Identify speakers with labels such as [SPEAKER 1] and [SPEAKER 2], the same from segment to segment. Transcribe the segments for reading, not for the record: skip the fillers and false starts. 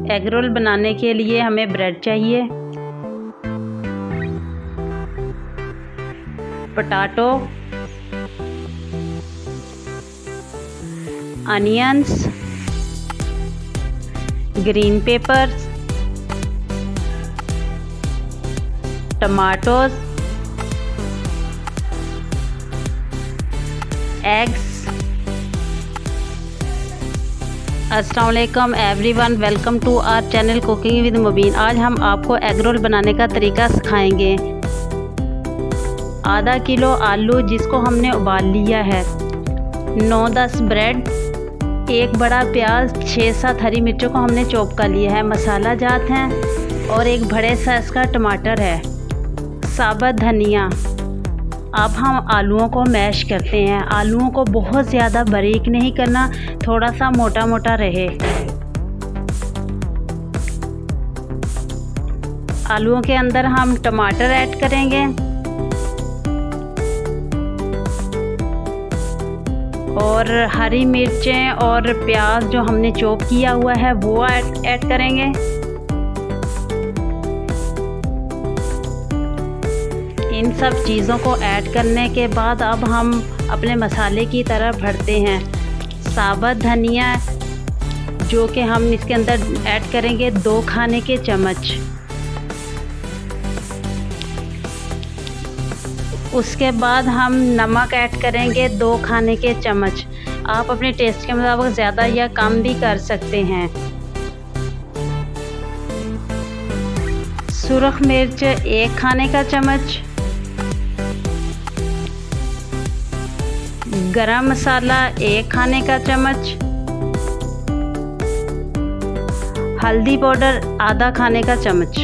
[SPEAKER 1] Egg roll बनाने के लिए हमें ब्रेड चाहिए, potato, onions, green peppers, tomatoes, eggs. अस्सलाम वालेकुम everyone, welcome to our channel cooking with Mubeen. आज हम आपको एग रोल बनाने का तरीका सिखाएंगे। आधा किलो आलू जिसको हमने उबाल लिया है, 9-10 ब्रेड, एक बड़ा प्याज, 6-7 हरी मिर्चों को हमने चॉप कर लिया है, मसाला जात हैं और एक बड़े साइज़ का टमाटर है, साबुत धनिया। अब हम आलूओं को मैश करते हैं। आलूओं को बहुत ज़्यादा बारीक नहीं करना, थोड़ा सा मोटा मोटा रहे। आलूओं के अंदर हम टमाटर ऐड करेंगे और हरी मिर्चें और प्याज जो हमने चॉप किया हुआ है वो ऐड करेंगे। इन सब चीज़ों को ऐड करने के बाद अब हम अपने मसाले की तरफ बढ़ते हैं। साबुत धनिया जो कि हम इसके अंदर ऐड करेंगे 2 खाने के चम्मच। उसके बाद हम नमक ऐड करेंगे 2 खाने के चम्मच। आप अपने टेस्ट के मुताबिक ज़्यादा या कम भी कर सकते हैं। सुरख मिर्च 1 खाने का चम्मच, गरम मसाला 1 खाने का चम्मच, हल्दी पाउडर आधा खाने का चम्मच।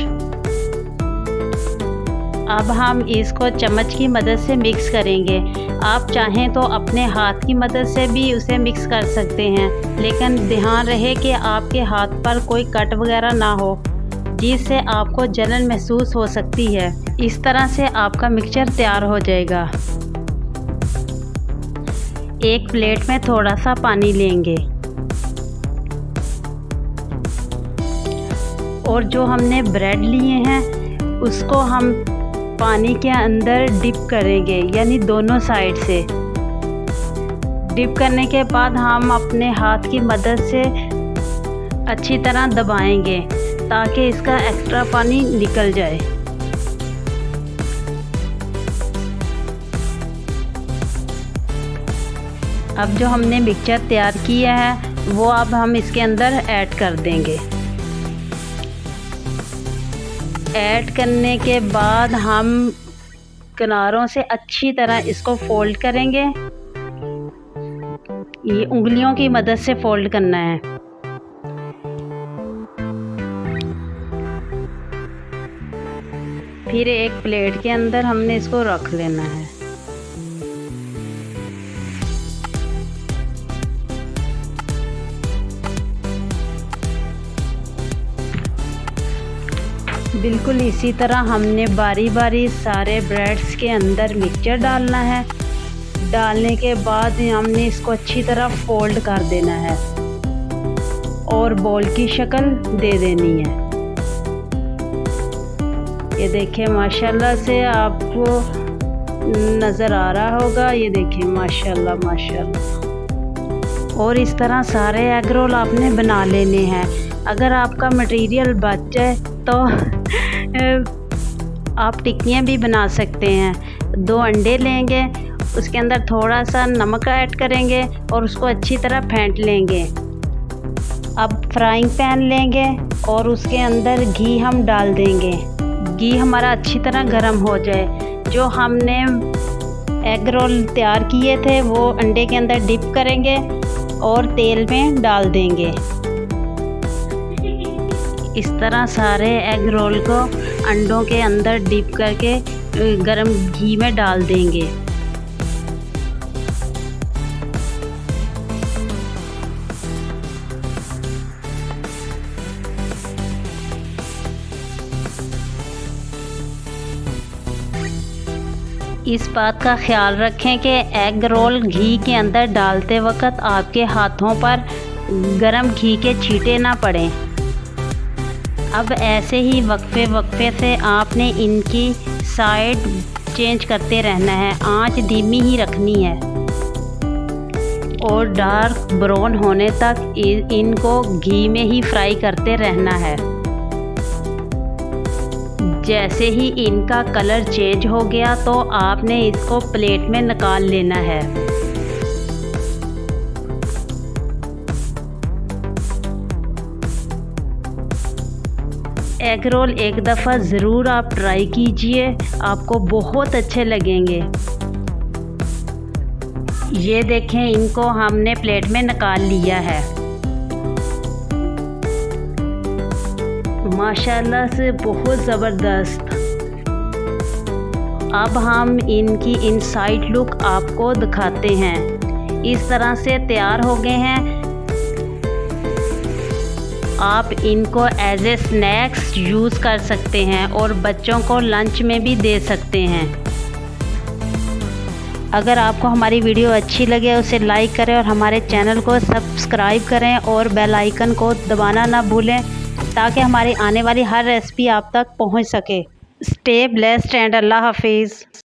[SPEAKER 1] अब हम इसको चम्मच की मदद से मिक्स करेंगे। आप चाहें तो अपने हाथ की मदद से भी उसे मिक्स कर सकते हैं, लेकिन ध्यान रहे कि आपके हाथ पर कोई कट वगैरह ना हो, जिससे आपको जलन महसूस हो सकती है। इस तरह से आपका मिक्सचर तैयार हो जाएगा। एक प्लेट में थोड़ा सा पानी लेंगे और जो हमने ब्रेड लिए हैं उसको हम पानी के अंदर डिप करेंगे, यानी दोनों साइड से डिप करने के बाद हम अपने हाथ की मदद से अच्छी तरह दबाएंगे ताकि इसका एक्स्ट्रा पानी निकल जाए। अब जो हमने मिक्सचर तैयार किया है वो अब हम इसके अंदर ऐड कर देंगे। ऐड करने के बाद हम किनारों से अच्छी तरह इसको फोल्ड करेंगे। ये उंगलियों की मदद से फोल्ड करना है। फिर एक प्लेट के अंदर हमने इसको रख लेना है। बिल्कुल इसी तरह हमने बारी बारी सारे ब्रेड्स के अंदर मिक्सचर डालना है। डालने के बाद हमने इसको अच्छी तरह फोल्ड कर देना है और बॉल की शक्ल दे देनी है। ये देखिए माशाल्लाह से आपको नज़र आ रहा होगा। ये देखिए माशाल्लाह माशाल्लाह। और इस तरह सारे एग रोल आपने बना लेने हैं। अगर आपका मटेरियल बच जाए तो आप टिक्कियाँ भी बना सकते हैं। 2 अंडे लेंगे, उसके अंदर थोड़ा सा नमक ऐड करेंगे और उसको अच्छी तरह फेंट लेंगे। अब फ्राइंग पैन लेंगे और उसके अंदर घी हम डाल देंगे। घी हमारा अच्छी तरह गर्म हो जाए। जो हमने एग रोल तैयार किए थे वो अंडे के अंदर डिप करेंगे और तेल में डाल देंगे। इस तरह सारे एग रोल को अंडों के अंदर डिप करके गरम घी में डाल देंगे। इस बात का ख्याल रखें कि एग रोल घी के अंदर डालते वक्त आपके हाथों पर गरम घी के छींटे ना पड़ें। अब ऐसे ही वक्फे से आपने इनकी साइड चेंज करते रहना है, आंच धीमी ही रखनी है और डार्क ब्राउन होने तक इनको घी में ही फ्राई करते रहना है। जैसे ही इनका कलर चेंज हो गया तो आपने इसको प्लेट में निकाल लेना है। एग रोल एक दफ़ा ज़रूर आप ट्राई कीजिए, आपको बहुत अच्छे लगेंगे। ये देखें, इनको हमने प्लेट में निकाल लिया है। माशाल्लाह से बहुत ज़बरदस्त। अब हम इनकी इनसाइड लुक आपको दिखाते हैं। इस तरह से तैयार हो गए हैं। आप इनको एज ए स्नैक्स यूज़ कर सकते हैं और बच्चों को लंच में भी दे सकते हैं। अगर आपको हमारी वीडियो अच्छी लगे उसे लाइक करें और हमारे चैनल को सब्सक्राइब करें और बेल आइकन को दबाना ना भूलें ताकि हमारी आने वाली हर रेसिपी आप तक पहुंच सके। स्टे ब्लेस्ड एंड अल्लाह हाफिज़।